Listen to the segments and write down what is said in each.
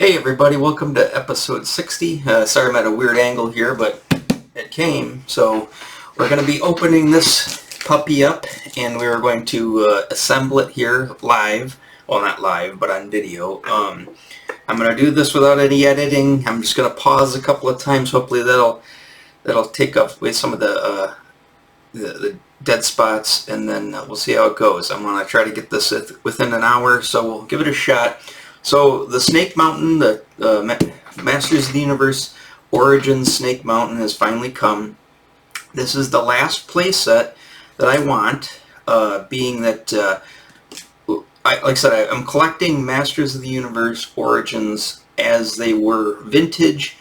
Hey everybody, welcome to episode 60. Sorry I'm at a weird angle here, but it came. So we're going to be opening this puppy up and we're going to assemble it here live. Well, not live, but on video. I'm going to do this without any editing. I'm just going to pause a couple of times. Hopefully that'll take away some of the dead spots, and then we'll see how it goes. I'm going to try to get this within an hour, so we'll give it a shot. So the Snake Mountain, the Masters of the Universe Origins Snake Mountain has finally come. This is the last playset that I want, being that, like I said, I'm collecting Masters of the Universe Origins as they were vintage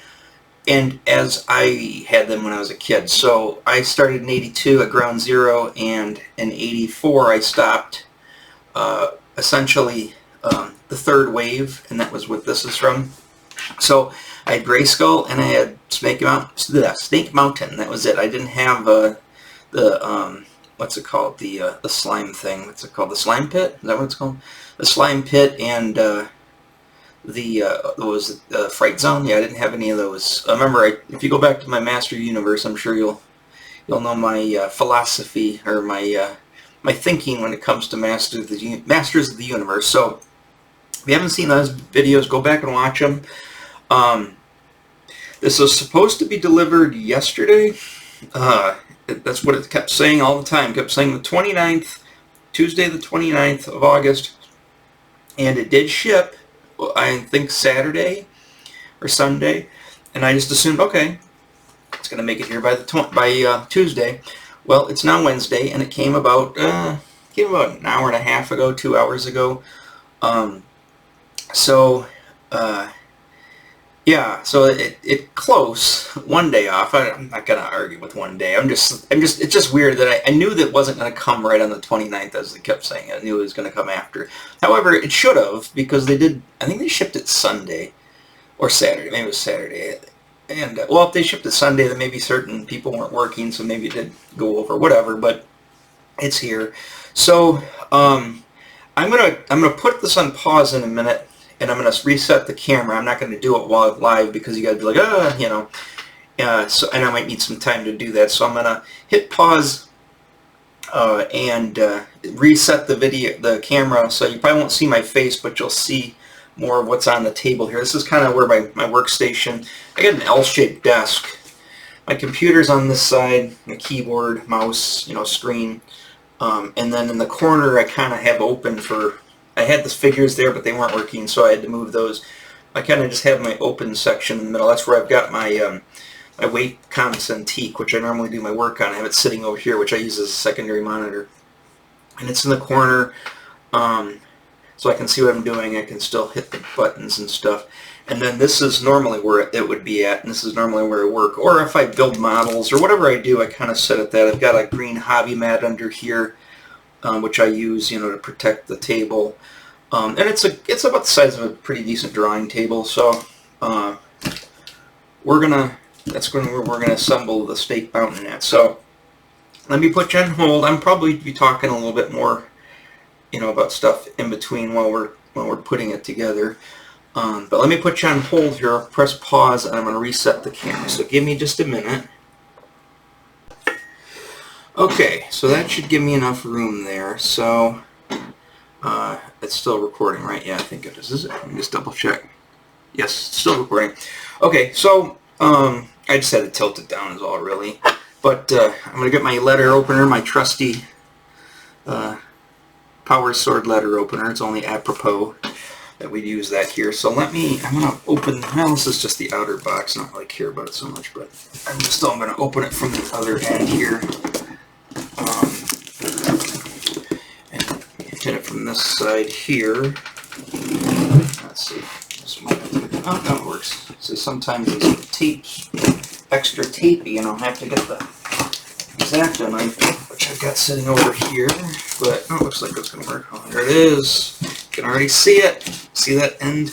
and as I had them when I was a kid. So I started in 82 at Ground Zero, and in 84 I stopped essentially the third wave, and that was what this is from. So I had Grayskull and I had Snake Mountain. That was it. I didn't have the what's it called, the slime thing. What's it called? The slime pit? Is that what it's called? The slime pit and the Fright Zone. Yeah, I didn't have any of those. Remember, if you go back to my Master Universe, I'm sure you'll know my philosophy, or my thinking when it comes to Masters of the Universe. So if you haven't seen those videos, go back and watch them. This was supposed to be delivered yesterday. That's what it kept saying all the time. It kept saying the 29th, Tuesday the 29th of August, and it did ship, I think, Saturday or Sunday, and I just assumed, okay, it's going to make it here by Tuesday. Well, it's now Wednesday, and it came about an hour and a half ago, 2 hours ago. Yeah, so it close, one day off. I'm not gonna argue with one day. It's just weird that I knew that it wasn't gonna come right on the 29th, as they kept saying. I knew it was gonna come after. However, it should have, because I think they shipped it Sunday or Saturday. Maybe it was Saturday. And well, if they shipped it Sunday, then maybe certain people weren't working, so maybe it did go over, whatever. But it's here. So I'm gonna put this on pause in a minute, and I'm gonna reset the camera. I'm not gonna do it while it's live, because you gotta be like, so, and I might need some time to do that. So I'm gonna hit pause and reset the camera. So you probably won't see my face, but you'll see more of what's on the table here. This is kind of where my workstation. I got an L-shaped desk. My computer's on this side, my keyboard, mouse, screen, and then in the corner I kind of have open for. I had the figures there, but they weren't working, so I had to move those. I kind of just have my open section in the middle. That's where I've got my my Wacom Cintiq, which I normally do my work on. I have it sitting over here, which I use as a secondary monitor, and it's in the corner. So I can see what I'm doing. I can still hit the buttons and stuff. And then this is normally where it would be at, and this is normally where I work. Or if I build models or whatever I do, I kind of set at that. I've got a green hobby mat under here, which I use, to protect the table. And it's about the size of a pretty decent drawing table. So that's when we're gonna assemble the Snake Mountain at. So let me put you on hold. I'm probably be talking a little bit more, about stuff in between while we're putting it together. But let me put you on hold here. I'll press pause, and I'm going to reset the camera. So give me just a minute. Okay, so that should give me enough room there. So it's still recording, right? Yeah, I think it is. Is it? Let me just double check. Yes, it's still recording. Okay, so I just had to tilt it down is all, really. But I'm going to get my letter opener, my trusty Power Sword letter opener. It's only apropos that we use that here. So I'm going to open, well, this is just the outer box. Not really care about it so much, but I'm going to open it from the other end here. And hit it from this side here. Let's see. Oh, no, it works. So sometimes these tapes, extra tapey, and I'll have to get the X-Acto knife, which I've got sitting over here. But it looks like it's going to work. Oh, there it is. You can already see it. See that end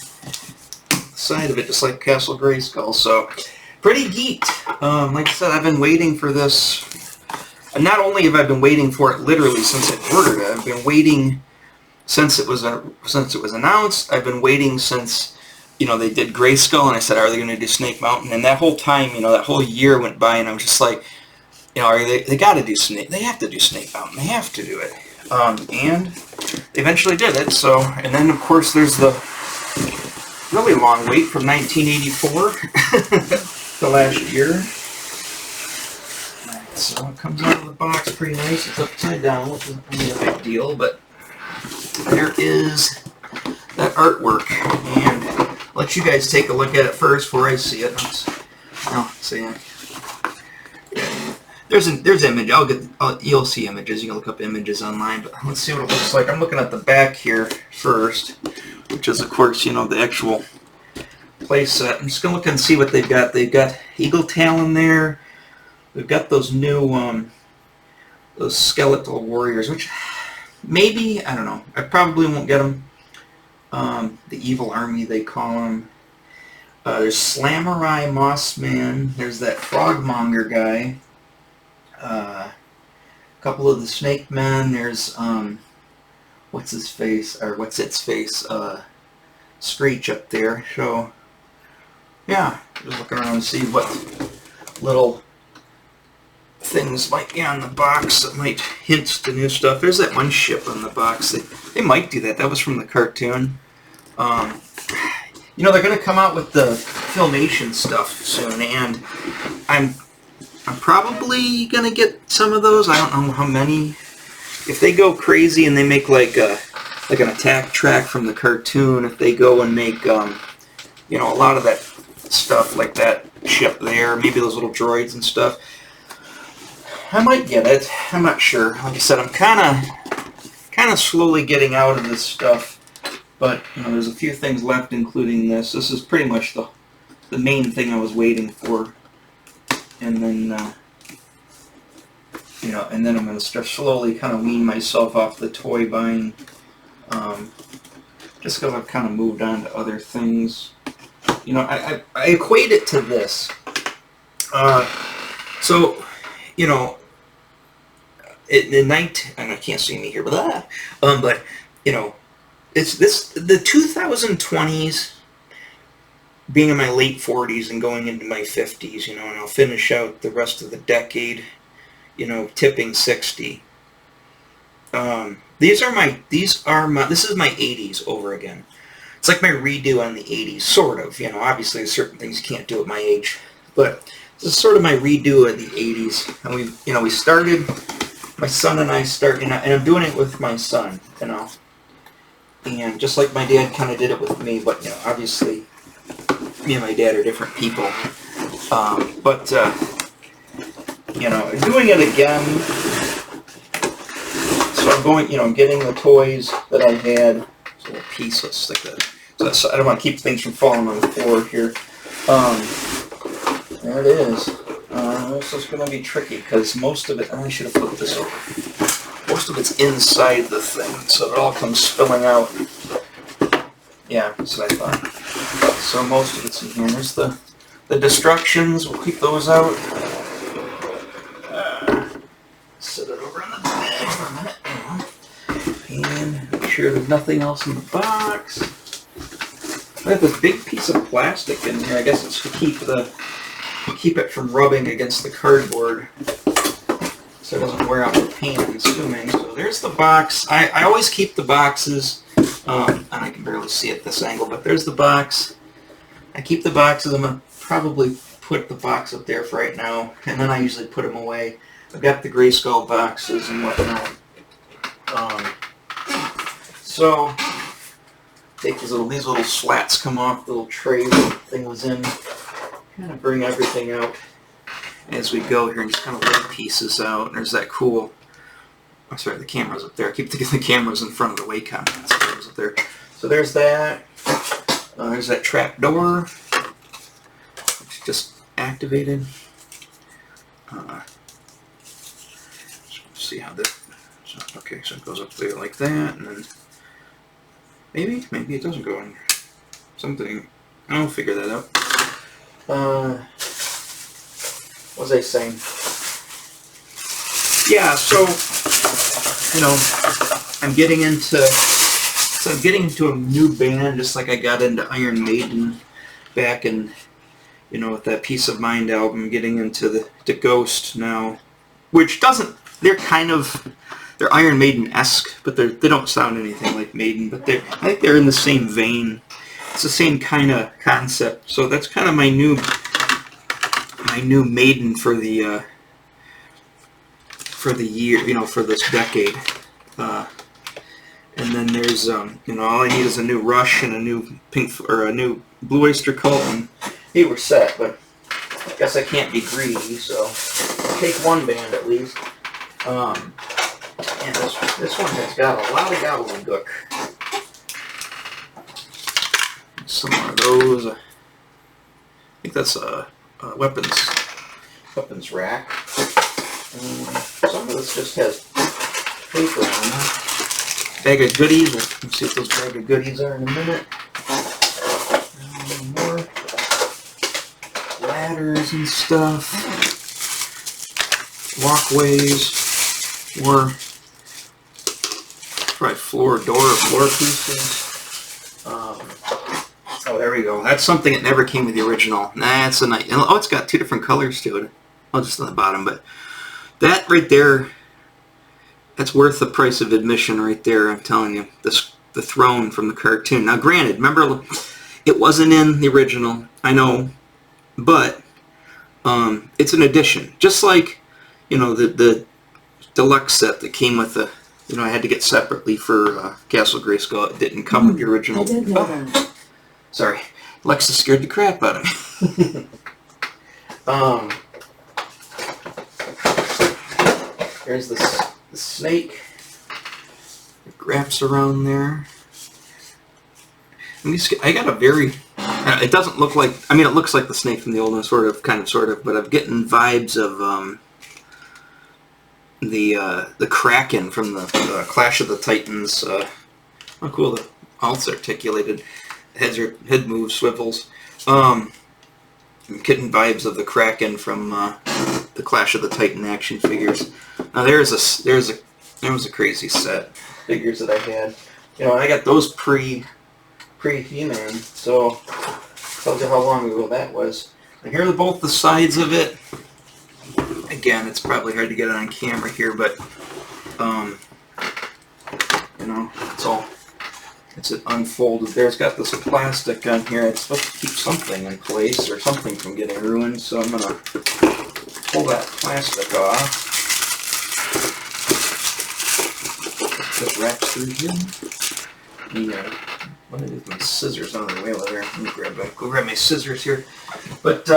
side of it, just like Castle Grayskull. So pretty geeked. Like I said, I've been waiting for this. And not only have I been waiting for it literally since I ordered it, I've been waiting since it was announced. I've been waiting since they did Grayskull, and I said, are they going to do Snake Mountain? And that whole time, that whole year went by, and I was just like, they got to do Snake. They have to do Snake Mountain. They have to do it. And they eventually did it. So, and then of course there's the really long wait from 1984 to last year. Alright, so it comes out of the box pretty nice. It's upside down, which isn't really a big deal, but there is that artwork, and I'll let you guys take a look at it first before I see it. There's image. You'll see images. You can look up images online, but let's see what it looks like. I'm looking at the back here first, which is of course the actual play set. I'm just gonna look and see what they've got. They've got Eagle Talon there. We've got those new those skeletal warriors, which maybe, I don't know. I probably won't get them. The Evil Army, they call them. There's Slamurai Mossman. There's that Frogmonger guy. A couple of the Snake Men. There's what's its face? Screech up there. So yeah, just looking around to see what little things might be on the box that might hint to new stuff. There's that one ship on the box. They might do that. That was from the cartoon. They're going to come out with the Filmation stuff soon, and I'm probably going to get some of those. I don't know how many. If they go crazy and they make like an attack track from the cartoon, if they go and make a lot of that stuff, like that ship there, maybe those little droids and stuff, I might get it. I'm not sure. Like I said, I'm kind of slowly getting out of this stuff, but there's a few things left, including this. This is pretty much the main thing I was waiting for, and then and then I'm going to start slowly kind of wean myself off the toy buying, just because I've kind of moved on to other things. I equate it to this. So, in night, and I can't see me here, but it's the 2020s, being in my late 40s and going into my 50s, and I'll finish out the rest of the decade, tipping 60. This is my 80s over again. It's like my redo on the 80s, sort of. Obviously there's certain things you can't do at my age, but this is sort of my redo of the 80s. And we started, my son and I started, and I'm doing it with my son, and just like my dad kind of did it with me, but obviously me and my dad are different people. Doing it again. So I'm going, getting the toys that I had. It's a little piece. Let's stick that. So I don't want to keep things from falling on the floor here. There it is. This is going to be tricky because most of it. I should have flipped this over. Most of it's inside the thing, so it all comes spilling out. Yeah, that's what I thought. So most of it's in here. There's the destructions. We'll keep those out. Set it over on the bed for a minute. And make sure there's nothing else in the box. I have this big piece of plastic in here. I guess it's to keep it from rubbing against the cardboard, so it doesn't wear out the paint, I'm assuming. So there's the box. I always keep the boxes, and I can barely see it this angle, but there's the box. I keep the boxes. I'm going to probably put the box up there for right now, and then I usually put them away. I've got the Grayskull boxes and whatnot. So take these little slats come off, the little tray the thing was in. Kind of bring everything out as we go here and just kind of lay pieces out. And there's that cool. I'm sorry, the camera's up there. I keep thinking the camera's in front of the Wacom. That's the camera's up there. So there's that. There's that trap door, which just activated. See how that. Okay, so it goes up there like that, and then maybe it doesn't go in something. I'll figure that out. What was I saying? Yeah, so I'm getting into So I'm getting into a new band, just like I got into Iron Maiden back in, with that Peace of Mind album, getting into the Ghost now, which doesn't, they're Iron Maiden-esque, but they don't sound anything like Maiden, but I think they're in the same vein. It's the same kind of concept, so that's kind of my new Maiden for the year, for this decade. And then there's, all I need is a new Rush and a new a new Blue Oyster Cult, and hey, we're set. But I guess I can't be greedy, so I'll take one band at least. And this one has got a lot of gobbledygook. Some more of those. I think that's a weapons rack. Some of this just has paper on it. Bag of goodies. We'll see what those bag of goodies are in a minute. More ladders and stuff. Walkways. More probably floor pieces. Oh, there we go. That's something that never came with the original. That's a nice. Oh, it's got 2 different colors to it. Oh, just on the bottom, but that right there. That's worth the price of admission right there, I'm telling you. The throne from the cartoon. Now granted, remember, it wasn't in the original, I know, but it's an addition. Just like, the deluxe set that came with the, I had to get separately for Castle Grayskull. It didn't come with the original. I did know that. Sorry. Lexa scared the crap out of me. There's the snake. It wraps around there. I got a very... It doesn't look like... I mean, it looks like the snake from the old one, sort of, but I'm getting vibes of the Kraken from the Clash of the Titans. How cool the alt's articulated. Head moves, swivels. I'm getting vibes of the Kraken from the Clash of the Titan action figures. Now there was a crazy set figures that I had. I got those pre He-Man, so tells you how long ago that was. And here are both the sides of it. Again, it's probably hard to get it on camera here, but it's unfolded there. It's got this plastic on here. It's supposed to keep something in place or something from getting ruined, so I'm gonna pull that plastic off. Just wraps through here. Let me get my scissors out of the way over there. Let me go grab my scissors here. But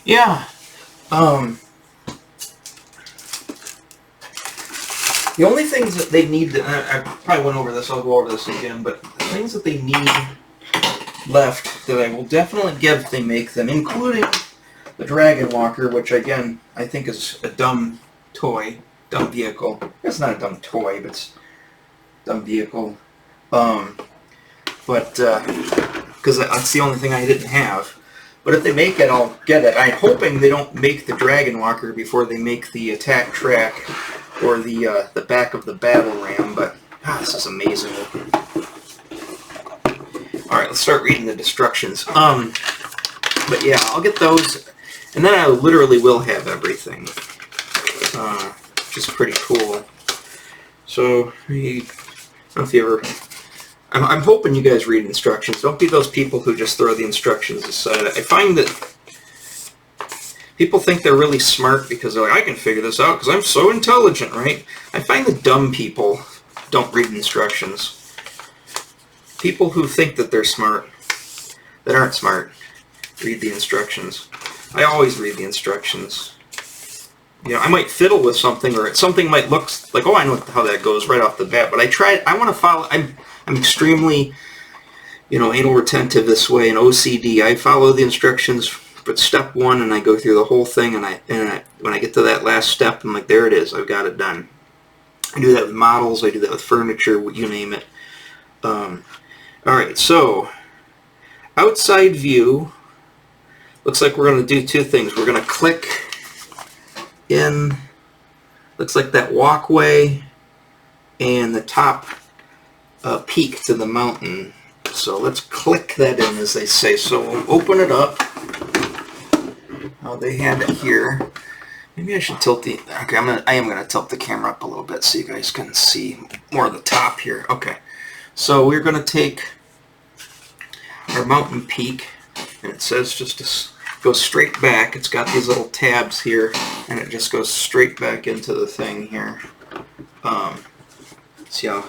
yeah. The only things that they need, I probably went over this, I'll go over this again, but the things that they need left that I will definitely give if they make them, including the Dragon Walker, which again, I think is a dumb toy, dumb vehicle. It's not a dumb toy, but it's a dumb vehicle. Because that's the only thing I didn't have. But if they make it, I'll get it. I'm hoping they don't make the Dragon Walker before they make the attack track or the back of the battle ram, but this is amazing. Alright, let's start reading the destructions. But yeah, I'll get those, and then I literally will have everything. Which is pretty cool. So, I don't know if you ever... I'm hoping you guys read instructions. Don't be those people who just throw the instructions aside. I find that people think they're really smart because they're like, I can figure this out because I'm so intelligent, right? I find that dumb people don't read instructions. People who think that they're smart, that aren't smart, read the instructions. I always read the instructions. I might fiddle with something, or something might look like, oh, I know how that goes right off the bat, but I want to follow, I'm extremely, anal retentive this way, and OCD. I follow the instructions, but step one, and I go through the whole thing, and when I get to that last step, I'm like, there it is, I've got it done. I do that with models, I do that with furniture, you name it. Alright, so, outside view, looks like we're going to do 2 things. We're going to click in, looks like that walkway and the top peak to the mountain. So let's click that in, as they say. So we'll open it up. Oh, they have it here. Maybe I should tilt the. Okay, I am gonna tilt the camera up a little bit so you guys can see more of the top here. Okay, so we're gonna take our mountain peak, and it says just to go straight back. It's got these little tabs here, and it just goes straight back into the thing here. See how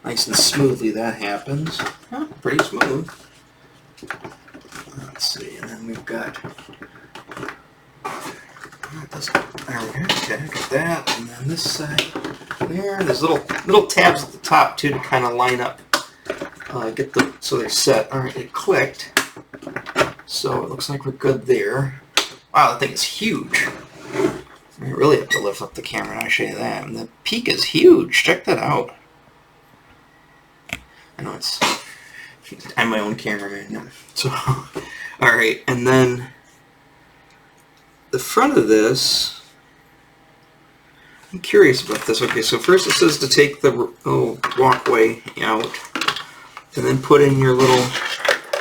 nice and smoothly that happens. Huh, pretty smooth. Let's see, and then we've got. There we go. Okay, got that, and then this side there. There's little tabs at the top too to kind of line up. So they're set. All right, it clicked. So it looks like we're good there. Wow, that thing is huge. I really have to lift up the camera and I show you that. And the peak is huge. Check that out. I know I'm my own cameraman. So, all right, and then the front of this. I'm curious about this. Okay, so first it says to take the walkway out, and then put in your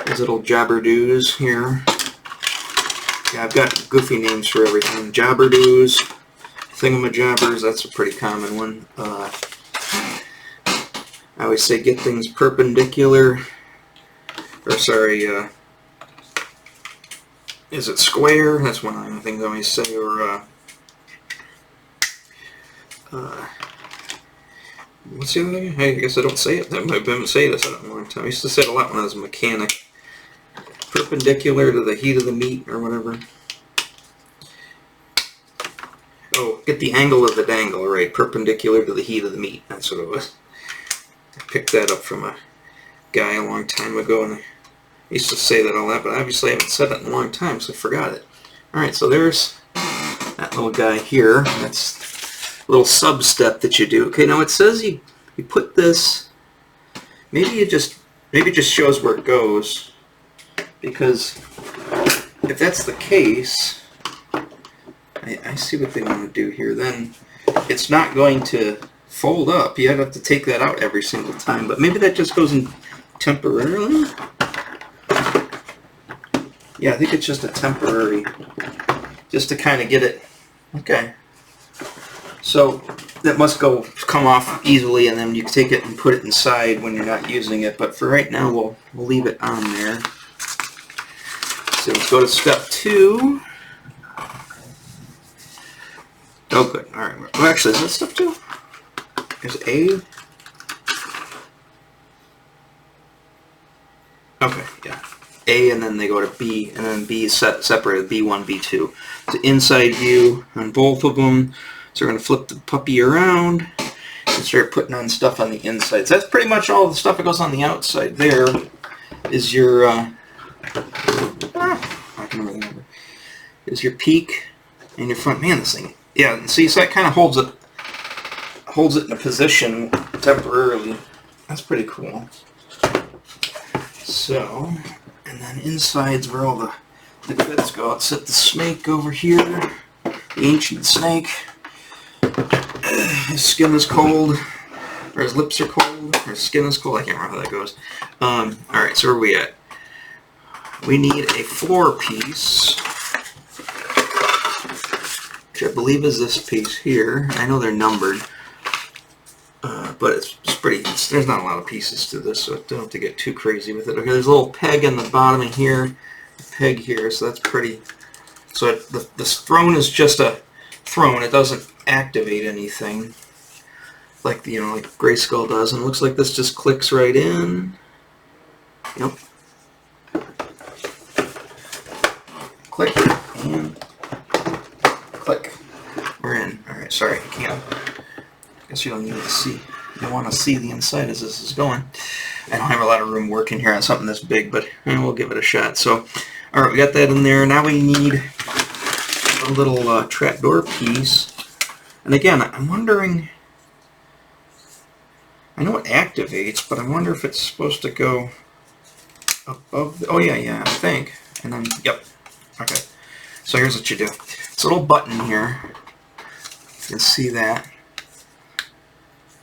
these little jabberdoos here. Yeah, I've got goofy names for everything. Jabberdoos, thingamajabbers, that's a pretty common one. I always say get things perpendicular, or sorry, is it square? That's one of the things I always say, or what's the other thing? I guess I don't say it. I've been saying this in a long time. I used to say it a lot when I was a mechanic. Perpendicular to the heat of the meat, or whatever. Oh, get the angle of the dangle, right? Perpendicular to the heat of the meat. That's what it was. I picked that up from a guy a long time ago, and I used to say that all that, but obviously I haven't said it in a long time, so I forgot it. Alright, so there's that little guy here. That's a little sub-step that you do. Okay, now it says you put this, maybe it just shows where it goes. Because if that's the case, I see what they want to do here. Then it's not going to fold up. You have to take that out every single time. But maybe that just goes in temporarily. Yeah, I think it's just a temporary, just to kind of get it. Okay. So that must come off easily, and then you can take it and put it inside when you're not using it. But for right now, we'll leave it on there. So let's go to step 2. Oh, good. All right. Well, actually, is that step 2? There's A. Okay, yeah. A, and then they go to B, and then B is separated, B1, B2. It's an inside view on both of them. So we're going to flip the puppy around and start putting on stuff on the inside. So that's pretty much all the stuff that goes on the outside. There is your... I can remember. Is your peak and your front. Man, this thing. Yeah, see, so that kind of holds it in a position temporarily. That's pretty cool. So, and then inside's where all the bits go. Let's set the snake over here. The ancient snake. His skin is cold, or his lips are cold, or his skin is cold. I can't remember how that goes. Alright, so where are we at? We need a floor piece, which I believe is this piece here. I know they're numbered, but it's pretty, there's not a lot of pieces to this, so I don't have to get too crazy with it. Okay, there's a little peg in the bottom of here, a peg here, so that's pretty. So this throne is just a throne. It doesn't activate anything like like Grayskull does, and it looks like this just clicks right in. Yep. Click and click. We're in. Alright, sorry, I can't. Guess you don't need to see. You want to see the inside as this is going. I don't have a lot of room working here on something this big, but we'll give it a shot. So, alright, we got that in there. Now we need a little trapdoor piece. And again, I'm wondering, I know it activates, but I wonder if it's supposed to go above, oh yeah, I think. And then, yep. Okay, so here's what you do. It's a little button here. You can see that.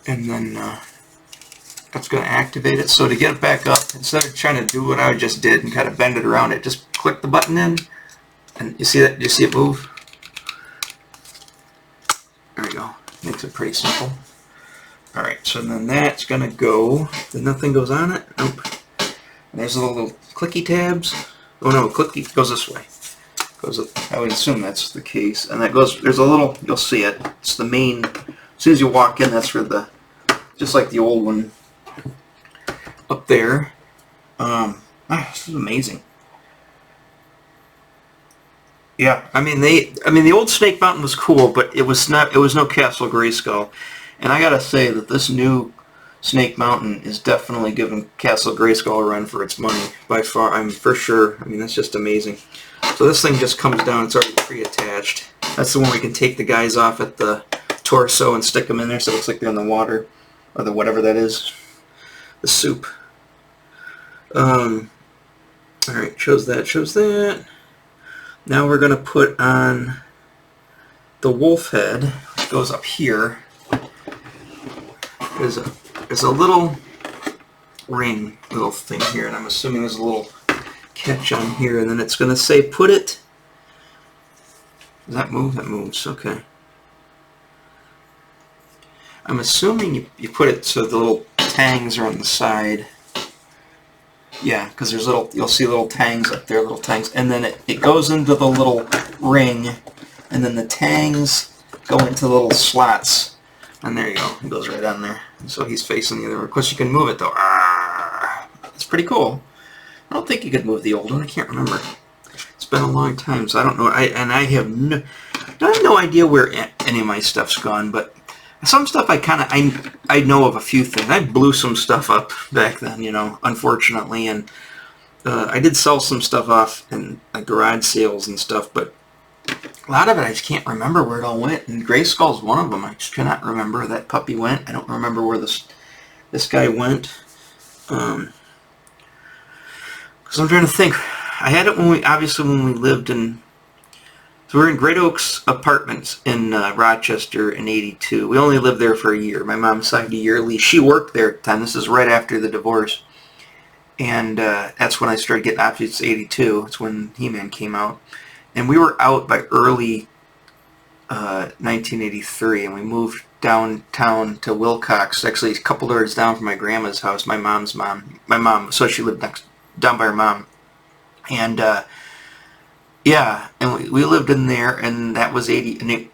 and then that's going to activate it. So to get it back up, instead of trying to do what I just did and kind of bend it around it, just click the button in, and you see that? You see it move? There we go. Makes it pretty simple. Alright, so then that's going to go, then nothing goes on it. Nope. And there's little clicky tabs. Oh no, clicky goes this way. Goes up, I would assume that's the case. And that goes, there's a little, you'll see it. It's the main, as soon as you walk in, that's where the, just like the old one up there. This is amazing. Yeah, I mean the old Snake Mountain was cool, but it was no Castle Grayskull. And I gotta say that this new Snake Mountain is definitely giving Castle Grayskull a run for its money, by far. I'm for sure. I mean, that's just amazing. So this thing just comes down, it's already pre-attached. That's the one we can take the guys off at the torso and stick them in there so it looks like they're in the water, or the whatever that is, the soup. Alright, shows that. Now we're going to put on the wolf head, which goes up here. There's a little ring, little thing here, and I'm assuming there's a little catch on here, and then it's going to say put it. Does that move? That moves, okay. I'm assuming you put it so the little tangs are on the side. Yeah, because there's little, you'll see little tangs up there, little tangs, and then it goes into the little ring, and then the tangs go into the little slots, and there you go, it goes right on there. And so he's facing the other way. Of course you can move it though. It's pretty cool. I don't think you could move the old one, I can't remember. It's been a long time, so I don't know, I have no idea where any of my stuff's gone, but some stuff I know of a few things. I blew some stuff up back then, you know, unfortunately, and I did sell some stuff off in garage sales and stuff, but a lot of it I just can't remember where it all went, and Grayskull's one of them. I just cannot remember where that puppy went. I don't remember where this guy went, because I'm trying to think. I had it when we lived in, so we were in Great Oaks Apartments in Rochester in '82. We only lived there for a year. My mom signed a year lease. She worked there at the time. This is right after the divorce. And that's when I started getting, obviously it's '82. It's when He-Man came out. And we were out by early 1983, and we moved downtown to Wilcox, actually a couple doors down from my grandma's house, my mom's mom. My mom, so she lived down by her mom. And yeah, and we lived in there, and that was 80, and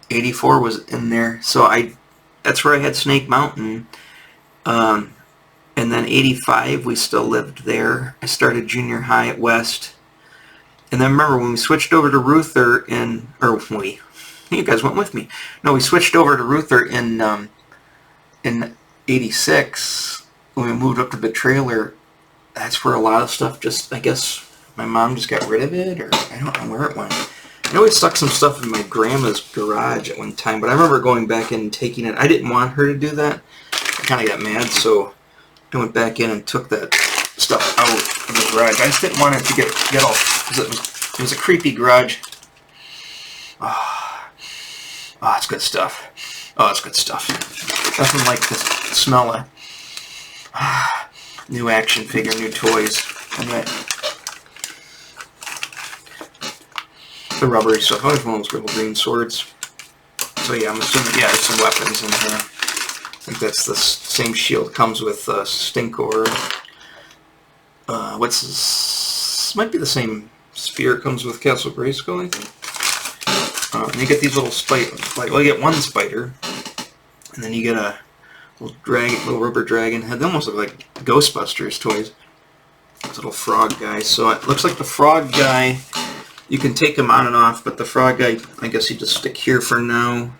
84 was in there, so that's where I had Snake Mountain, and then 85 we still lived there. I started junior high at West, and then remember when we switched over to Ruther you guys went with me. No, we switched over to Ruther in 86, when we moved up to the trailer. That's where a lot of stuff just, I guess, my mom just got rid of it, or I don't know where it went. I know we stuck some stuff in my grandma's garage at one time, but I remember going back in and taking it. I didn't want her to do that. I kind of got mad, so I went back in and took that stuff out of the garage. I just didn't want it to get all, because it was a creepy garage. Oh, it's good stuff. Oh, it's good stuff. Nothing like the smell of new action figure, new toys, and that. The rubbery stuff. I always want those little green swords. So yeah, I'm assuming, yeah, there's some weapons in here. I think that's the same shield comes with Stinkor. What's this? Might be the same spear comes with Castle Grayskull, I think. And you get these little well, you get one spider, and then you get a little rubber dragon head. They almost look like Ghostbusters toys. This little frog guy. So it looks like the frog guy, you can take him on and off, but the frog guy, I guess you just stick here for now.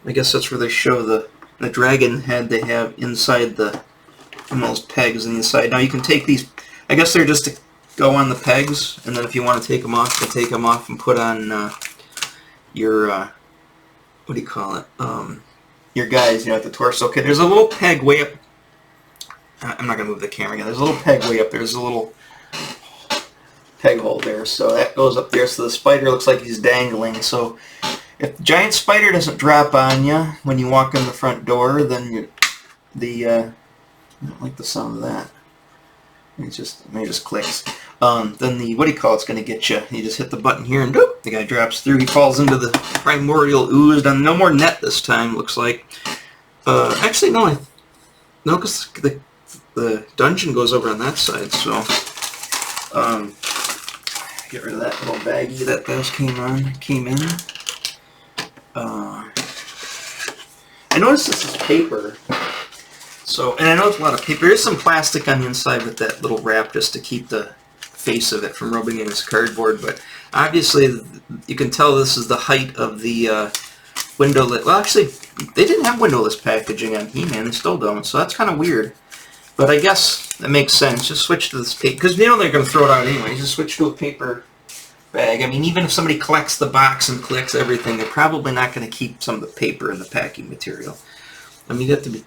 I guess that's where they show the dragon head they have inside those pegs on the inside. Now you can take these, I guess they're just to go on the pegs, and then if you want to take them off, you can take them off and put on your, what do you call it, your guys, you know, at the torso. Okay, there's a little peg way up, I'm not going to move the camera again, there's a little peg way up there, there's a little peg hole there, so that goes up there, so the spider looks like he's dangling. So If the giant spider doesn't drop on you when you walk in the front door, then I don't like the sound of that. Maybe it just clicks. Then the, what do you call it's going to get you. You just hit the button here and doop, the guy drops through. He falls into the primordial ooze. And no more net this time, looks like. Actually, no, because the dungeon goes over on that side, so get rid of that little baggie that those came in. I noticed this is paper. So, and I know it's a lot of paper. There is some plastic on the inside with that little wrap just to keep the face of it from rubbing against cardboard, but obviously you can tell this is the height of the windowless. Well, actually, they didn't have windowless packaging on He-Man. They still don't, so that's kind of weird. But I guess that makes sense. Just switch to this paper, because you know they're going to throw it out anyway. Just switch to a paper bag. I mean, even if somebody collects the box and collects everything, they're probably not going to keep some of the paper in the packing material. I mean, you have to be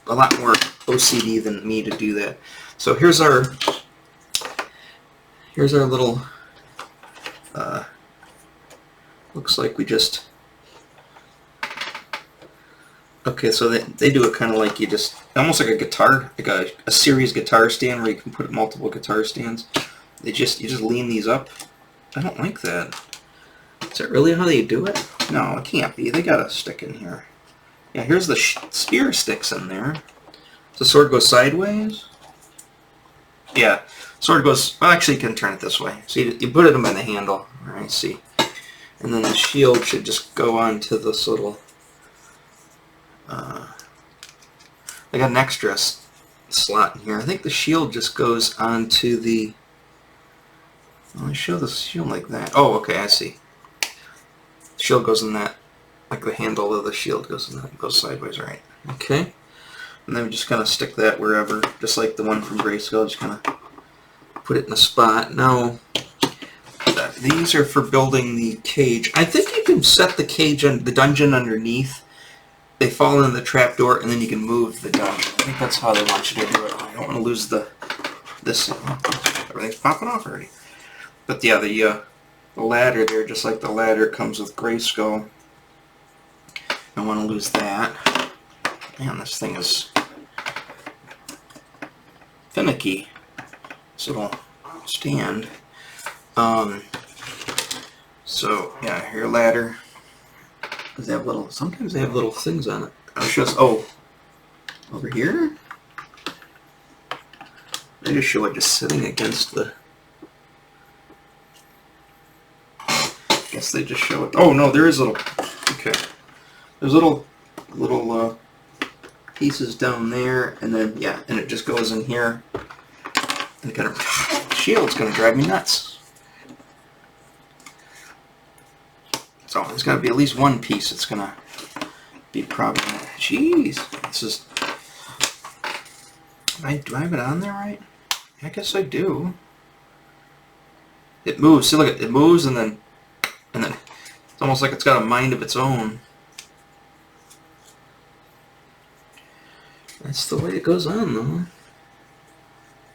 a lot more OCD than me to do that. So here's our little, looks like we just, okay, so they do it kind of like you just, almost like a guitar, like a series guitar stand where you can put multiple guitar stands. You just lean these up. I don't like that. Is that really how they do it? No, it can't be. They got a stick in here. Yeah, here's the spear sticks in there. Does the sword go sideways? Yeah, sword goes, well, actually you can turn it this way. So you put them in the handle. Alright, see. And then the shield should just go onto this little, I got an extra slot in here. I think the shield just goes onto the, let me show the shield like that. Oh, okay, I see. The shield goes in that, like the handle of the shield goes in that, goes sideways, right? Okay. And then we just kind of stick that wherever, just like the one from Grayskull, just kind of put it in a spot. Now, these are for building the cage. I think you can set the cage on the dungeon underneath. They fall into the trapdoor, and then you can move the dungeon. I think that's how they want you to do it. I don't want to lose this. Everything's popping off already. But yeah, the ladder there, just like the ladder comes with Grayskull. I don't want to lose that. Man, this thing is finicky. This little stand. So yeah, your ladder. Does they have little? Sometimes they have little things on it. It's just, oh, over here. They just show it just sitting against the. I guess they just show it. Oh no, there is little. Okay, there's little pieces down there, and then yeah, and it just goes in here. And kind of shield's gonna drive me nuts. So there's got to be at least one piece that's going to be problematic. Jeez. This is... Do I have it on there right? I guess I do. It moves. See, look, it moves and then it's almost like it's got a mind of its own. That's the way it goes on, though.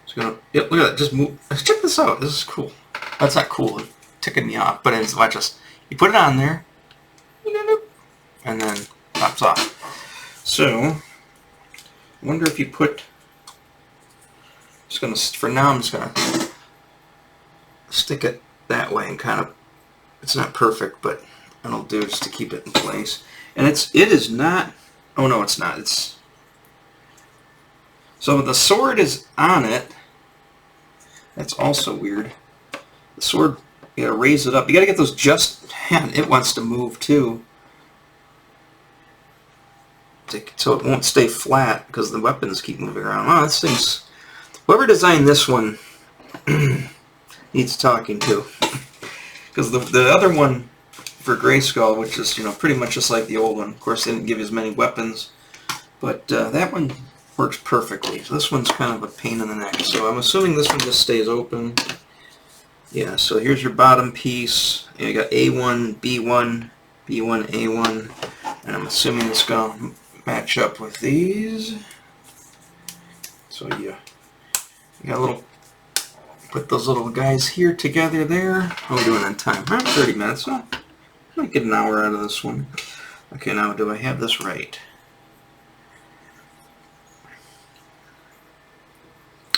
It's gonna... Yep, look at that. Just move. Check this out. This is cool. That's not cool. It's ticking me off. But it's, watch this. You put it on there, and then pops off. So, I wonder if you put, just gonna, for now I'm just gonna stick it that way and kind of, it's not perfect, but it'll do just to keep it in place. And it is not, oh no it's not, it's, so the sword is on it. That's also weird. The sword, you gotta raise it up. You gotta get those just, man, it wants to move too. So it won't stay flat because the weapons keep moving around. Oh, this thing's, whoever designed this one needs talking to. Because the other one for Grayskull, which is, you know, pretty much just like the old one. Of course, they didn't give you as many weapons. But that one works perfectly. So this one's kind of a pain in the neck. So I'm assuming this one just stays open. Yeah, so here's your bottom piece. You got A1, B1, B1, A1, and I'm assuming it's going to match up with these. So you got a little, put those little guys here together there. How are we doing on time? Huh? 30 minutes, huh? Might get an hour out of this one. Okay, now do I have this right?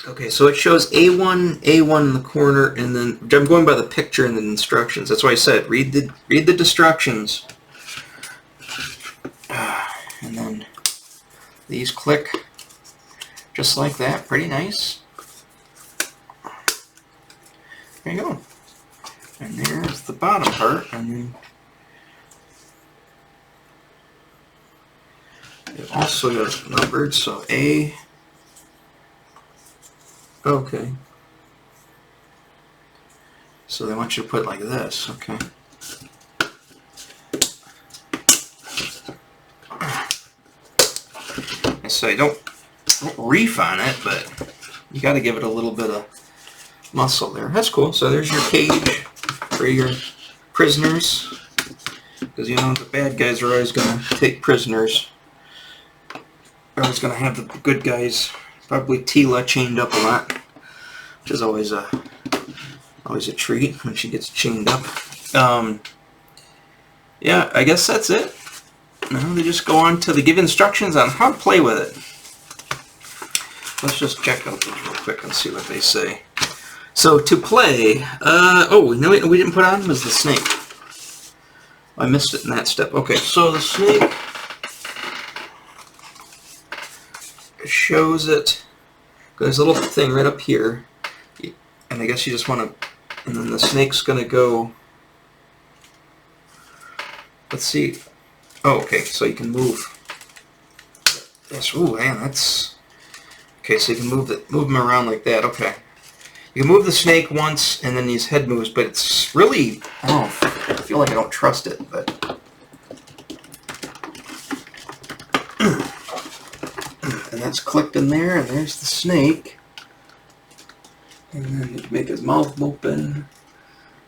Okay, so it shows A1 in the corner, and then I'm going by the picture and the instructions. That's why I said read the instructions. And then these click just like that. Pretty nice. There you go. And there's the bottom part, and then it also is numbered, so A. Okay. So they want you to put it like this, okay. I say don't reef on it, but you got to give it a little bit of muscle there. That's cool. So there's your cage for your prisoners, because you know the bad guys are always going to take prisoners. They're always going to have the good guys, probably Tila, chained up a lot, which is always a treat when she gets chained up. Yeah, I guess that's it. Now they just go on to they give instructions on how to play with it. Let's just check out those real quick and see what they say. So to play, oh, you know what we didn't put on was the snake. I missed it in that step. Okay, so the snake, it shows it. There's a little thing right up here, and I guess you just want to, and then the snake's gonna go. Let's see. Oh, okay, so you can move. Yes. Ooh, man, that's okay. So you can move them around like that. Okay. You can move the snake once, and then his head moves, but it's really, I don't know, I feel like I don't trust it, but. And that's clicked in there, and there's the snake. And then you make his mouth open.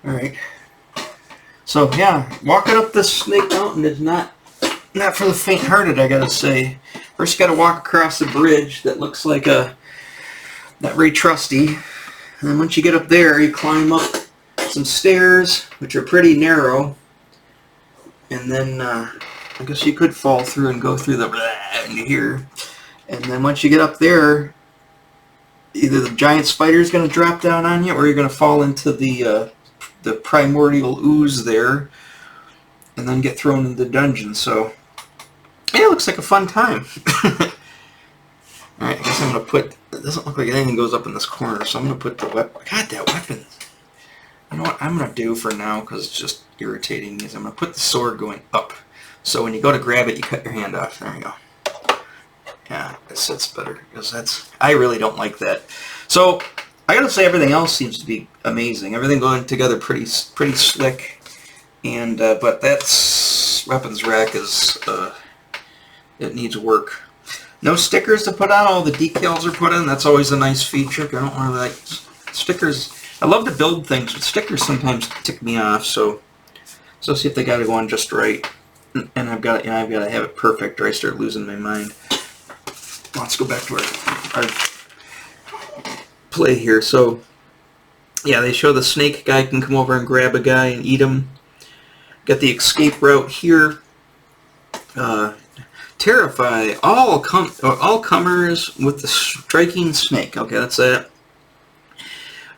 Alright. So, yeah, walking up this snake mountain is not for the faint-hearted, I gotta say. First you gotta walk across a bridge that looks like not very trusty. And then once you get up there, you climb up some stairs, which are pretty narrow. And then, I guess you could fall through and go through the into here. And then once you get up there, either the giant spider is going to drop down on you, or you're going to fall into the primordial ooze there, and then get thrown into the dungeon. So, yeah, it looks like a fun time. Alright, I guess I'm going to put... It doesn't look like anything goes up in this corner, so I'm going to put the weapon... God, that weapon! You know what I'm going to do for now, because it's just irritating, is I'm going to put the sword going up. So when you go to grab it, you cut your hand off. There you go. Yeah, it sits better, because that's... I really don't like that. So, I gotta say everything else seems to be amazing. Everything going together pretty slick. And, but that's... Weapons rack is, it needs work. No stickers to put on, all the decals are put in. That's always a nice feature. I don't really like stickers. I love to build things, but stickers sometimes tick me off, so see if they got to go on just right. And I've got to have it perfect, or I start losing my mind. Let's go back to our play here. So, yeah, they show the snake guy can come over and grab a guy and eat him. Got the escape route here. Terrify all comers with the striking snake. Okay, that's that.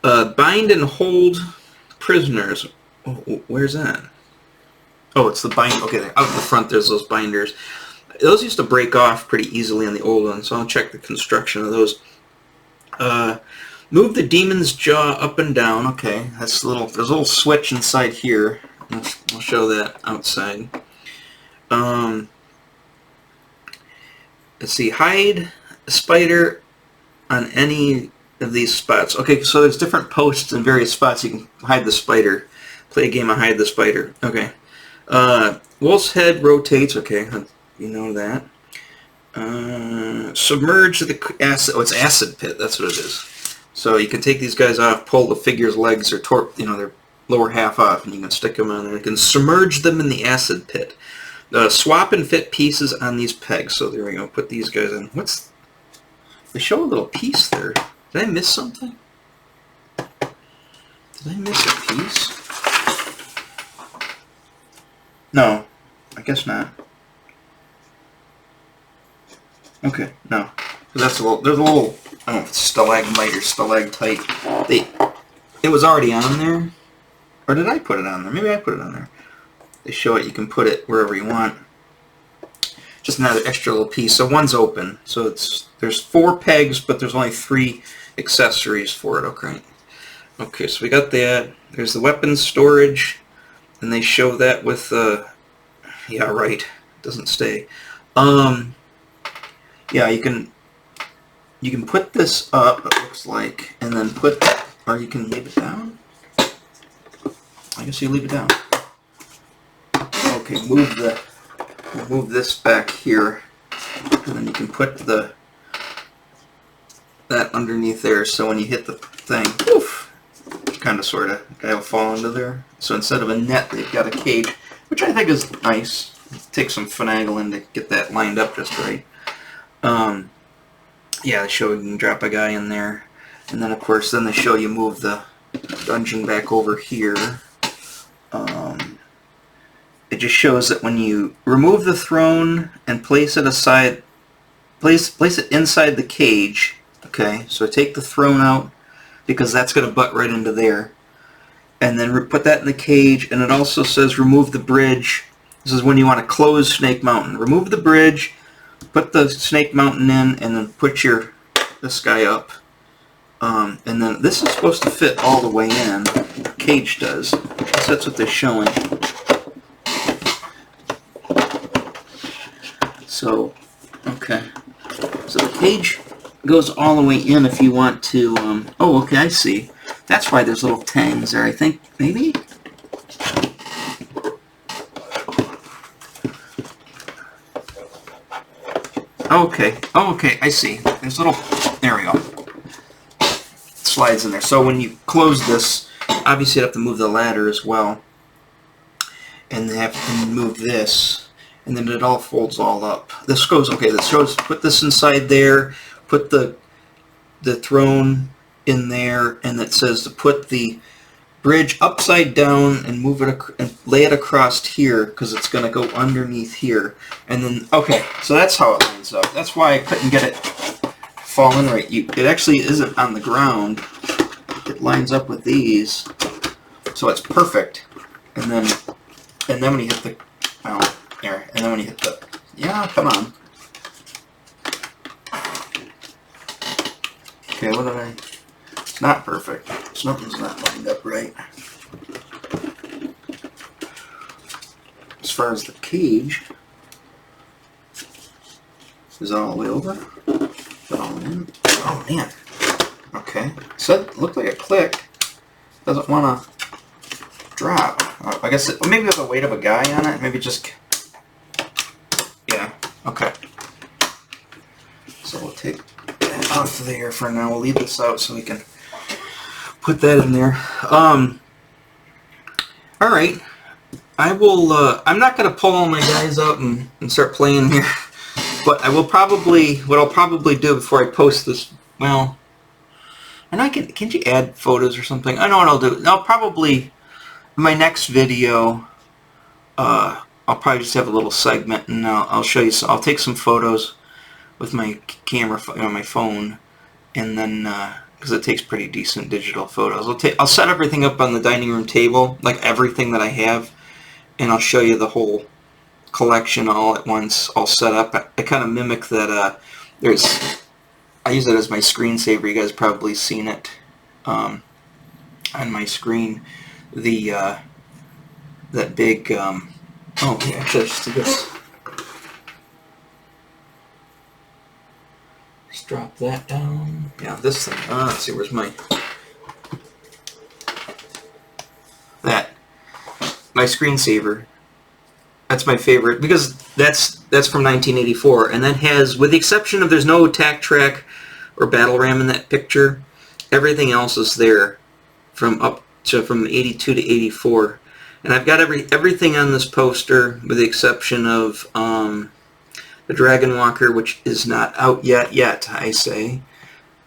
Bind and hold prisoners. Oh, where's that? Oh, it's the bind. Okay, out in the front there's those binders. Those used to break off pretty easily on the old one, so I'll check the construction of those. Move the demon's jaw up and down. Okay, that's a little. There's a little switch inside here. I'll show that outside. Let's see. Hide a spider on any of these spots. Okay, so there's different posts in various spots you can hide the spider. Play a game of hide the spider. Okay. Wolf's head rotates. Okay, you know that. Submerge the acid. Oh, it's acid pit. That's what it is. So you can take these guys off, pull the figure's legs or their lower half off, and you can stick them on there. You can submerge them in the acid pit. Swap and fit pieces on these pegs. So there we go. Put these guys in. They show a little piece there. Did I miss something? Did I miss a piece? No, I guess not. Okay, no. That's a little, there's a little, I don't know if it's stalagmite or stalactite. It was already on there. Or did I put it on there? Maybe I put it on there. They show it, you can put it wherever you want. Just another extra little piece. So one's open. So there's 4 pegs, but there's only 3 accessories for it. Okay. Okay, so we got that. There's the weapons storage, and they show that with yeah, right. It doesn't stay. Yeah, you can put this up, it looks like, and then put, or you can leave it down. I guess you leave it down. Okay, move this back here, and then you can put that underneath there, so when you hit the thing, poof, kind of sort of, it'll fall into there. So instead of a net, they've got a cage, which I think is nice. Take some finagling to get that lined up just right. Yeah, they show you can drop a guy in there, and then of course then they show you move the dungeon back over here. It just shows that when you remove the throne and place it aside, place it inside the cage. Okay, so take the throne out because that's going to butt right into there, and then put that in the cage. And it also says remove the bridge. This is when you want to close Snake Mountain. Remove the bridge, put the Snake Mountain in, and then put this guy up. And then this is supposed to fit all the way in. The cage does. So that's what they're showing. So, okay. So the cage goes all the way in if you want to, oh, okay, I see. That's why there's little tangs there, I think, maybe? Okay, oh, okay, I see. There's little, there we go. Slides in there. So when you close this, obviously you have to move the ladder as well. And they have to move this. And then it all folds all up. This goes, okay, this shows, put this inside there, put the throne in there, and it says to put the bridge upside down and move it and lay it across here because it's going to go underneath here. And then, okay, so that's how it lines up. That's why I couldn't get it falling right. It actually isn't on the ground. It lines up with these, so it's perfect. And then when you hit the, oh, there, and then when you hit the, yeah, come on. Okay, what did I? It's not perfect. Something's not lined up right. As far as the cage, is it all the way over? Is it all in? Oh man. Okay. So it looked like it clicked. Doesn't want to drop. I guess maybe with the weight of a guy on it. Maybe just. Yeah. Okay. So we'll take that off there for now. We'll leave this out so we can put that in there. All right. I will. I'm not going to pull all my guys out and start playing here, but I will probably. What I'll probably do before I post this. Well, and I can you add photos or something? I know what I'll do. I'll probably in my next video. I'll probably just have a little segment, and I'll show you. I'll take some photos with my camera on my phone, and then because it takes pretty decent digital photos, I'll set everything up on the dining room table, like everything that I have, and I'll show you the whole collection all at once, all set up. I kind of mimic that. I use it as my screensaver. You guys probably seen it on my screen. That big. Oh, yeah, just this. Just drop that down. Yeah, this thing. Let's see, where's my my screensaver. That's my favorite because that's from 1984, and that has, with the exception of there's no attack track or battle ram in that picture, everything else is there from 82 to 84. And I've got everything on this poster with the exception of the Dragon Walker, which is not out yet, I say,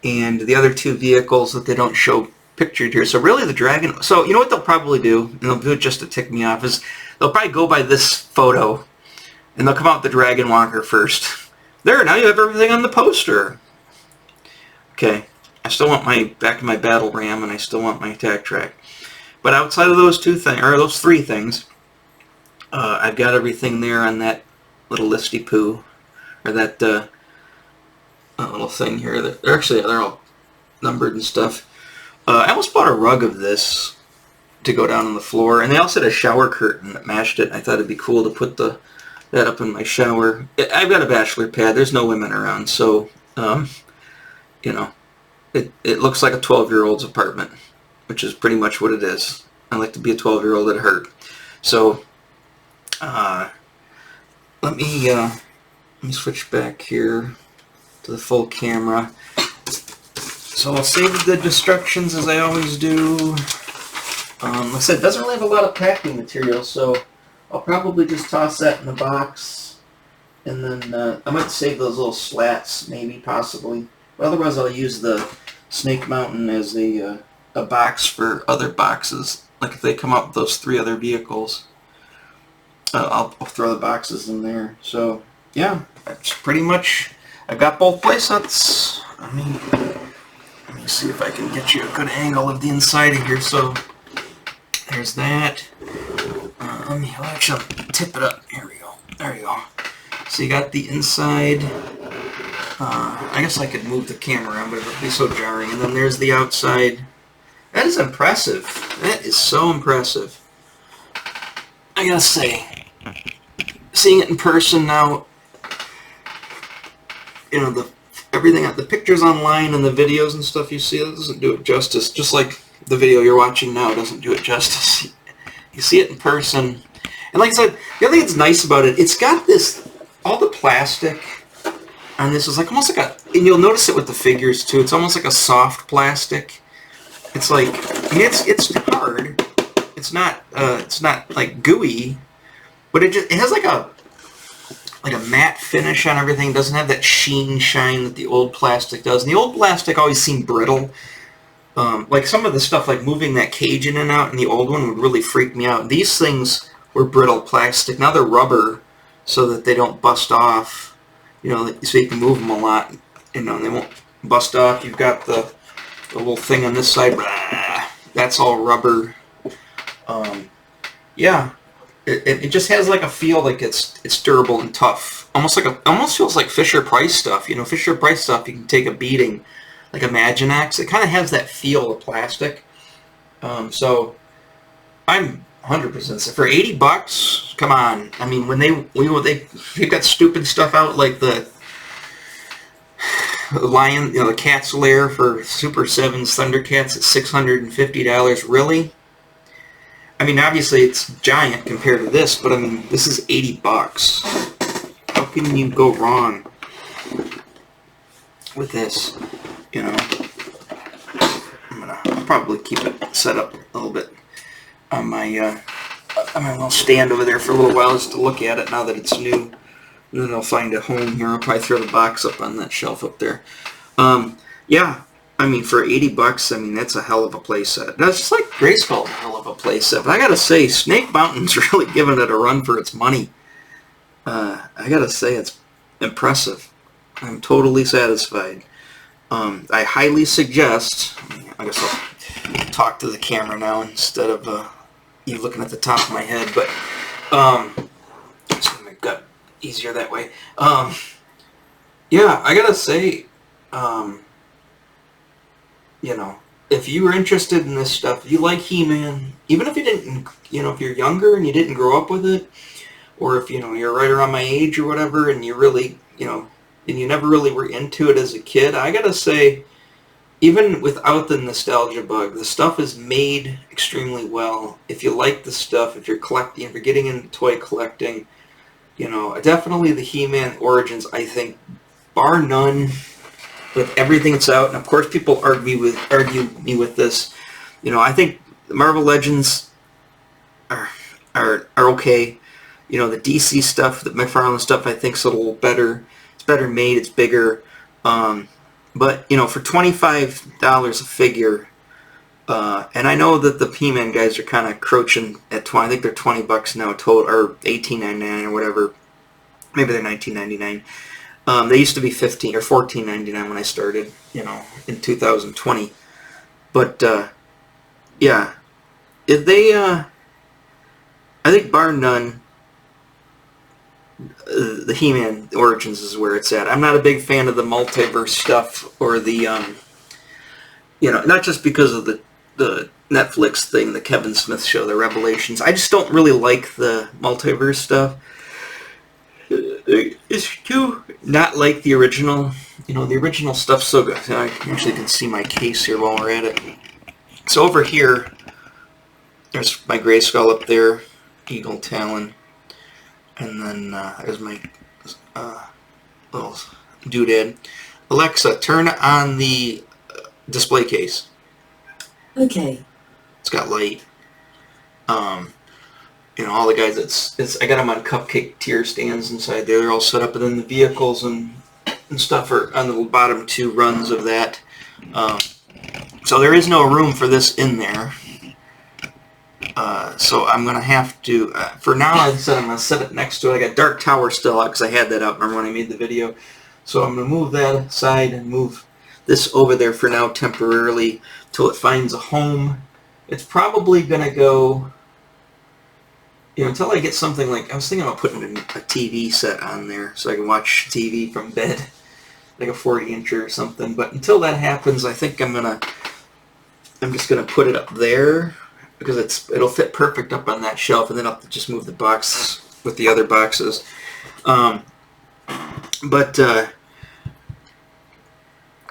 and the other 2 vehicles that they don't show pictured here. So really the Dragon... So you know what they'll probably do, and they'll do it just to tick me off, is they'll probably go by this photo, and they'll come out with the Dragon Walker first. There, now you have everything on the poster. Okay, I still want my back of my battle ram, and I still want my attack track. But outside of those two things, or those three things, I've got everything there on that little listy poo, or that little thing here. They're all numbered and stuff. I almost bought a rug of this to go down on the floor, and they also had a shower curtain that matched it. I thought it'd be cool to put that up in my shower. I've got a bachelor pad. There's no women around, so you know, it looks like a 12-year-old's apartment, which is pretty much what it is. I like to be a 12-year-old at heart. So let me switch back here to the full camera. So I'll save the destructions as I always do. Like I said, it doesn't really have a lot of packing material, so I'll probably just toss that in the box, and then I might save those little slats, maybe, possibly. But otherwise, I'll use the Snake Mountain as a box for other boxes. Like if they come up with those 3 other vehicles, I'll throw the boxes in there. So yeah, that's pretty much. I've got both playsets. Let me see if I can get you a good angle of the inside of here. So there's that. Actually tip it up. Here we go. There you go. So you got the inside. I guess I could move the camera around, but it would be so jarring. And then there's the outside. That is impressive. That is so impressive. I gotta say, seeing it in person now, you know, everything, the pictures online and the videos and stuff you see, that doesn't do it justice. Just like the video you're watching now doesn't do it justice. You see it in person. And like I said, the other thing that's nice about it, it's got this, all the plastic on this is like almost like and you'll notice it with the figures too, it's almost like a soft plastic. It's like, I mean, it's hard. It's not like gooey, but it has like a matte finish on everything. It doesn't have that shine that the old plastic does. And the old plastic always seemed brittle. Like some of the stuff, like moving that cage in and out in the old one would really freak me out. These things were brittle plastic. Now they're rubber so that they don't bust off. You know, so you can move them a lot. You know, and they won't bust off. You've got the little thing on this side. That's all rubber. Yeah. It just has like a feel like it's durable and tough. Almost feels like Fisher-Price stuff. You know, Fisher-Price stuff you can take a beating, like Imaginex. It kind of has that feel of plastic. So I'm 100% for $80. Come on. I mean, when they got stupid stuff out like the Lion, you know, the Cat's Lair for Super 7's Thundercats at $650. Really? I mean, obviously it's giant compared to this, but I mean, this is $80. How can you go wrong with this? You know, I'll probably keep it set up a little bit on my little stand over there for a little while just to look at it now that it's new. And then I'll find a home here. I'll probably throw the box up on that shelf up there. Yeah. I mean, for $80, I mean, that's a hell of a playset. That's just like Grayskull, a hell of a playset. But I gotta say, Snake Mountain's really giving it a run for its money. I gotta say, it's impressive. I'm totally satisfied. I highly suggest, I guess I'll talk to the camera now instead of you looking at the top of my head, but it's gonna make it easier that way. Yeah, I gotta say, you know, if you were interested in this stuff, if you like He-Man, even if you didn't, you know, if you're younger and you didn't grow up with it, or if, you know, you're right around my age or whatever, and you really, you know, and you never really were into it as a kid, I gotta say, even without the nostalgia bug, the stuff is made extremely well. If you like the stuff, if you're collecting, if you're getting into toy collecting, you know, definitely the He-Man Origins, I think, bar none, with everything that's out, and of course people argue me with this. You know, I think the Marvel Legends are okay. You know, the DC stuff, the McFarlane stuff, I think is a little better. It's better made. It's bigger. But you know, for $25 a figure, And I know that the He-Man guys are kind of crouching at 20. I think they're $20 now total, or $18.99 or whatever. Maybe they're $19.99. They used to be $15 or $14.99 when I started, in 2020. But yeah, if they, I think bar none, the He-Man Origins is where it's at. I'm not a big fan of the multiverse stuff or the, not just because of the Netflix thing, the Kevin Smith show, the Revelations. I just don't really like the multiverse stuff. It's too not like the original. The original stuff's so good. I actually can see my case here while we're at it. So over here, there's my Grayskull up there, Eagle Talon, and then there's my little doodad. Alexa, turn on the display case. Okay. It's got light. All the guys, I got them on cupcake tier stands inside there. They're all set up, and then the vehicles and stuff are on the bottom two runs of that. So there is no room for this in there. So I'm going to have to, for now, I said I'm going to set it next to it. I got Dark Tower still out because I had that out, remember when I made the video. So I'm going to move that aside and move this over there for now temporarily till it finds a home. It's probably going to go, until I get something like, I was thinking about putting a TV set on there so I can watch TV from bed, like a 40-incher or something. But until that happens, I think I'm just going to put it up there because it'll fit perfect up on that shelf, and then I'll just move the box with the other boxes.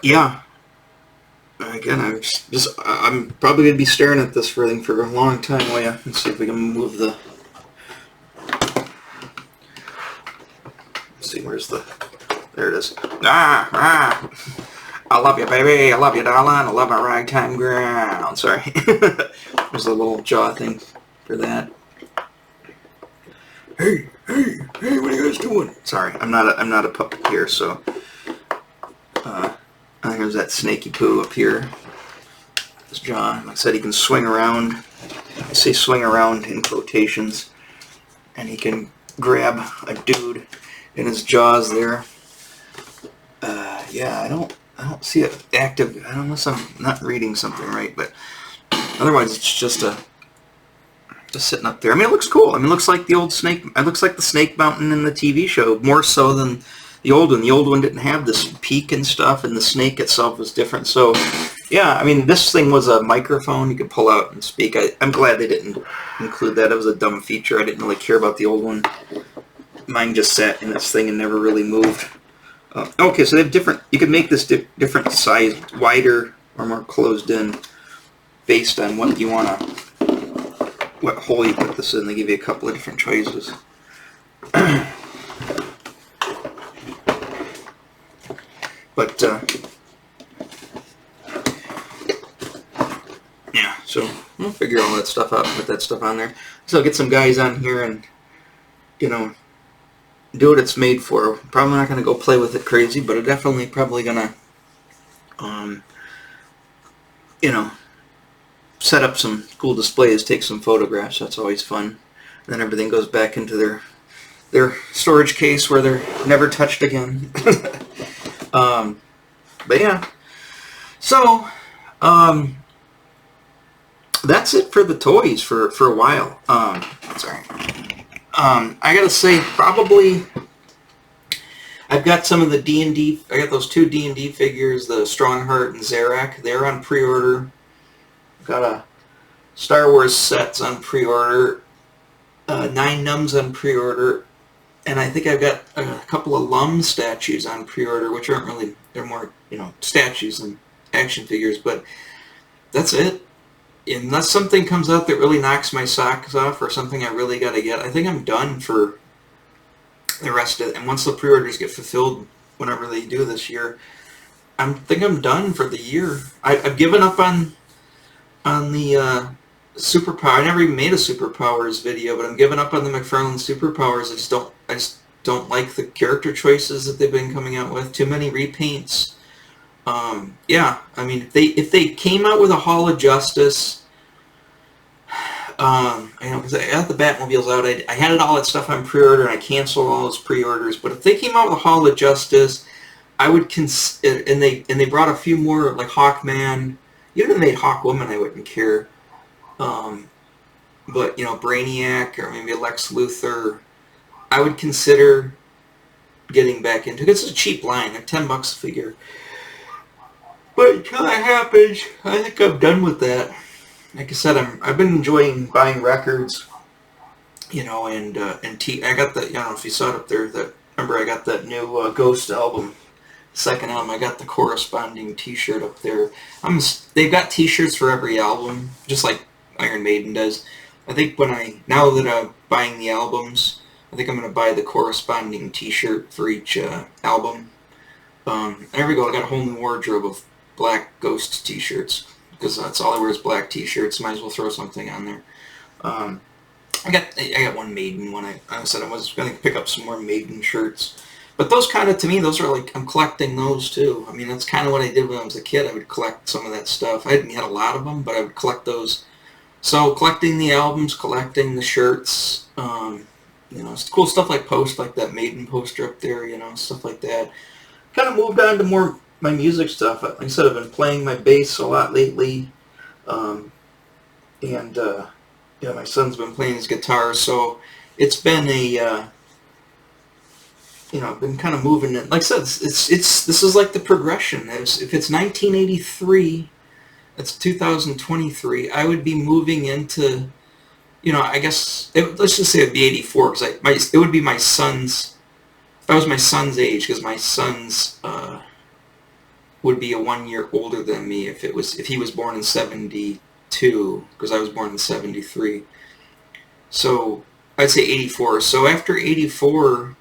Yeah. Again, I'm probably going to be staring at this thing for a long time. Oh yeah, let's see if we can move the. Let's see, there it is. I love you, baby. I love you, darling. I love my ragtime ground. Sorry. There's a little jaw thing for that. Hey, what are you guys doing? Sorry, I'm not a puppeteer, so. Here's that snaky poo up here. This jaw. Like I said, he can swing around. I say swing around in quotations. And he can grab a dude in his jaws there. Yeah, I don't see it active, unless I'm not reading something right, but otherwise it's just sitting up there. I mean, it looks cool. I mean, it looks like the old snake. It looks like the Snake Mountain in the TV show, more so than the old one. The old one didn't have this peak and stuff, and the snake itself was different. So, yeah, I mean, this thing was a microphone you could pull out and speak. I'm glad they didn't include that. It was a dumb feature. I didn't really care about the old one. Mine just sat in this thing and never really moved. Okay, so they have different. You can make this different size, wider or more closed in, based on what you want to, what hole you put this in. They give you a couple of different choices. But yeah, so we'll figure all that stuff out and put that stuff on there. So I'll get some guys on here and do what it's made for. Probably not going to go play with it crazy, but I'm definitely probably going to, set up some cool displays, take some photographs. That's always fun. And then everything goes back into their storage case where they're never touched again. But yeah. So, that's it for the toys for a while. Sorry. I gotta say, probably, I've got some of the D&D, I got those two D&D figures, the Strongheart and Zarak. They're on pre-order. I've got a Star Wars sets on pre-order, 9 Nums on pre-order, and I think I've got a couple of Lum statues on pre-order, which aren't really, they're more, statues than action figures, but that's it. Unless something comes out that really knocks my socks off or something I really got to get, I think I'm done for the rest of it. And once the pre-orders get fulfilled, whenever they do this year, I think I'm done for the year. I've given up on the Superpower. I never even made a Superpowers video, but I'm giving up on the McFarlane Superpowers. I just don't like the character choices that they've been coming out with. Too many repaints. Yeah, I mean, if they came out with a Hall of Justice, because I got the Batmobiles out, I had all that stuff on pre-order, and I canceled all those pre-orders. But if they came out with a Hall of Justice, I would and they brought a few more like Hawkman. Even if they made Hawkwoman, I wouldn't care. Um, but Brainiac or maybe Lex Luthor, I would consider getting back into. Because it's a cheap line; they're $10 a figure. But until that happens, I think I'm done with that. Like I said, I've been enjoying buying records, and I got the, I don't know if you saw it up there. That remember I got that new Ghost album, second album. I got the corresponding T-shirt up there. They've got T-shirts for every album, just like Iron Maiden does. I think now that I'm buying the albums, I think I'm gonna buy the corresponding T-shirt for each album. There we go. I got a whole new wardrobe of black Ghost T-shirts because that's all I wear is black T-shirts. Might as well throw something on there. I got one Maiden one. I said I was going to pick up some more Maiden shirts, but those kind of, to me, those are like, I'm collecting those too. I mean, that's kind of what I did when I was a kid. I would collect some of that stuff. I hadn't had a lot of them, but I would collect those. So collecting the albums, collecting the shirts, it's cool stuff like like that Maiden poster up there, stuff like that. Kind of moved on to more my music stuff. Like I said, I've been playing my bass a lot lately, and my son's been playing his guitar, so it's been been kind of moving it. Like I said, this is like the progression. If it's 1983, it's 2023. I would be moving into, I guess let's just say it'd be 84 because it would be my son's. If I was my son's age, because my son's would be a 1 year older than me if he was born in 72, because I was born in 73. So I'd say 84. So after 84,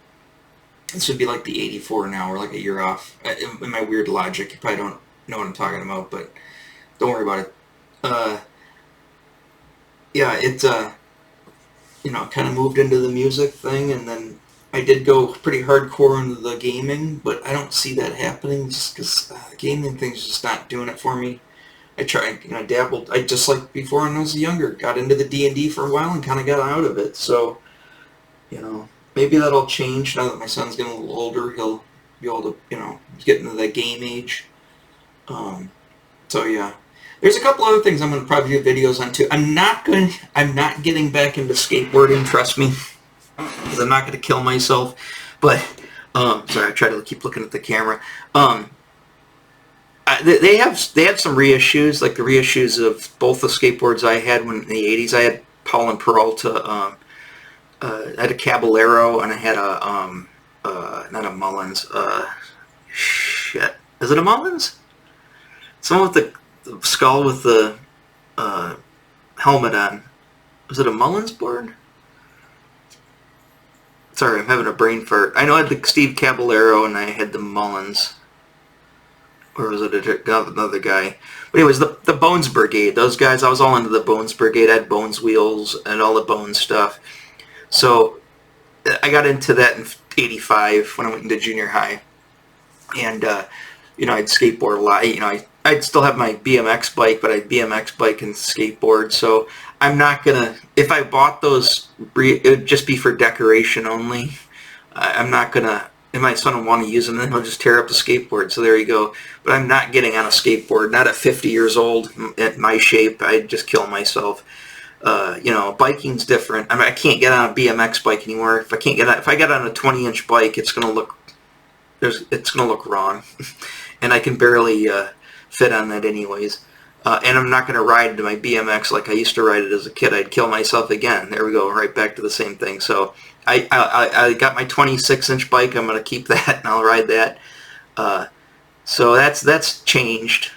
this would be like the 84 now, or like a year off. In my weird logic, you probably don't know what I'm talking about, but don't worry about it. Yeah, it kind of moved into the music thing, and then I did go pretty hardcore into the gaming, but I don't see that happening just because the gaming thing's just not doing it for me. I tried, dabbled. I just like before when I was younger, got into the D&D for a while and kind of got out of it. So, maybe that'll change now that my son's getting a little older. He'll be able to, get into the game age. So yeah, there's a couple other things I'm going to probably do videos on too. I'm not getting back into skateboarding. Trust me. Because I'm not going to kill myself, but sorry, I try to keep looking at the camera. They have some reissues, like the reissues of both the skateboards I had in the 80s. I had Paul and Peralta. I had a Caballero, and I had not a Mullins. Shit, is it a Mullins? Someone with the skull with the helmet on. Was it a Mullins board? Sorry, I'm having a brain fart. I know I had the Steve Caballero and I had the Mullins. Or was it another guy? But anyways, the Bones Brigade. Those guys, I was all into the Bones Brigade. I had Bones wheels and all the Bones stuff. So I got into that in 85 when I went into junior high. And, I'd skateboard a lot. I'd still have my BMX bike, but I'd BMX bike and skateboard. So I'm not going to, if I bought those, it would just be for decoration only. I'm not going to, and my son will want to use them, then he'll just tear up the skateboard. So there you go. But I'm not getting on a skateboard, not at 50 years old, at my shape. I'd just kill myself. Biking's different. I mean, I can't get on a BMX bike anymore. If I get on a 20-inch bike, it's going to look wrong. And I can barely fit on that anyways. And I'm not going to ride my BMX like I used to ride it as a kid. I'd kill myself again. There we go, right back to the same thing. So I got my 26-inch bike. I'm going to keep that, and I'll ride that. So that's changed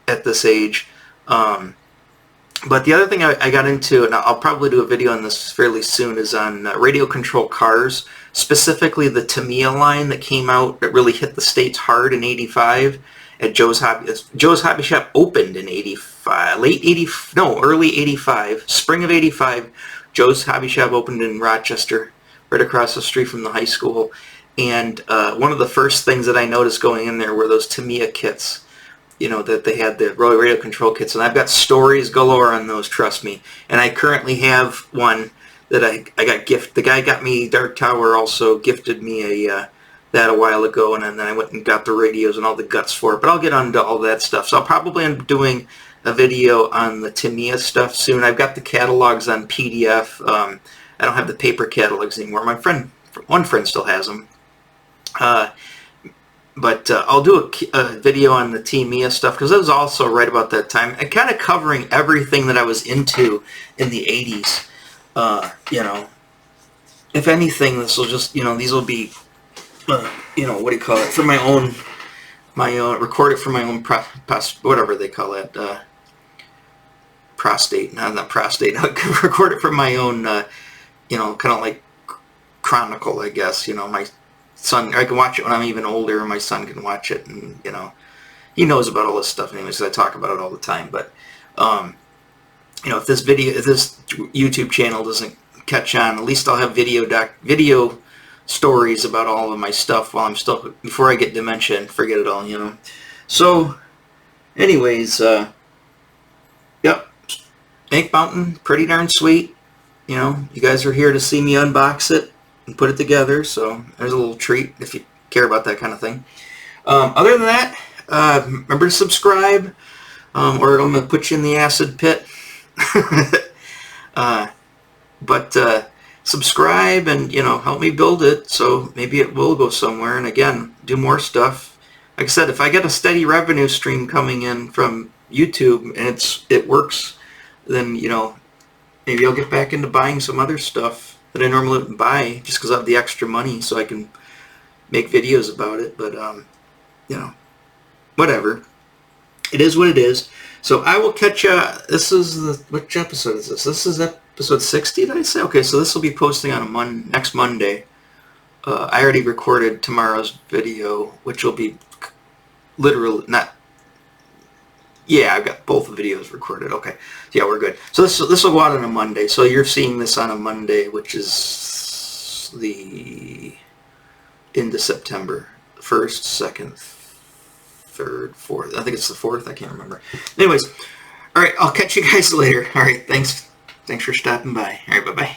at this age. But the other thing I got into, and I'll probably do a video on this fairly soon, is on radio control cars, specifically the Tamiya line that came out, that really hit the States hard in 85 at Joe's Hobby Shop. Opened in 85, early 85, spring of 85. Joe's Hobby Shop opened in Rochester, right across the street from the high school. And one of the first things that I noticed going in there were those Tamiya kits. that they had the radio control kits, and I've got stories galore on those, trust me. And I currently have one that I got gift. The guy got me Dark Tower, also gifted me that a while ago, and then I went and got the radios and all the guts for it. But I'll get on to all that stuff. So I'll probably end up doing a video on the Tamiya stuff soon. I've got the catalogs on PDF. I don't have the paper catalogs anymore. One friend still has them. But I'll do a video on the Tamiya stuff, because it was also right about that time, and kind of covering everything that I was into in the 80s. If anything, this will just, these will be, what do you call it, for my own, record it for my own, whatever they call it, prostate, not prostate, record it for my own, kind of like chronicle, I guess, my son, I can watch it when I'm even older, my son can watch it, and, he knows about all this stuff anyways, because I talk about it all the time, but, if this YouTube channel doesn't catch on, at least I'll have video stories about all of my stuff while I'm still, before I get dementia and forget it all, So, anyways, yep, Snake Mountain, pretty darn sweet. You guys are here to see me unbox it and put it together, so there's a little treat if you care about that kind of thing. Other than that, remember to subscribe, or I'm going to put you in the acid pit. But subscribe and, help me build it, so maybe it will go somewhere, and again, do more stuff. Like I said, if I get a steady revenue stream coming in from YouTube and it works, then, maybe I'll get back into buying some other stuff that I normally wouldn't buy just because I have the extra money, so I can make videos about it. But, whatever. It is what it is. So I will catch you. This is which episode is this? This is episode 60, did I say? Okay, so this will be posting on next Monday. I already recorded tomorrow's video, which will be literally not. Yeah, I've got both videos recorded. Okay, yeah, we're good. So this will go out on a Monday. So you're seeing this on a Monday, which is the end of September, 1st, 2nd, 3rd, 4th. I think it's the 4th. I can't remember. Anyways, all right, I'll catch you guys later. All right, thanks for stopping by. All right, bye-bye.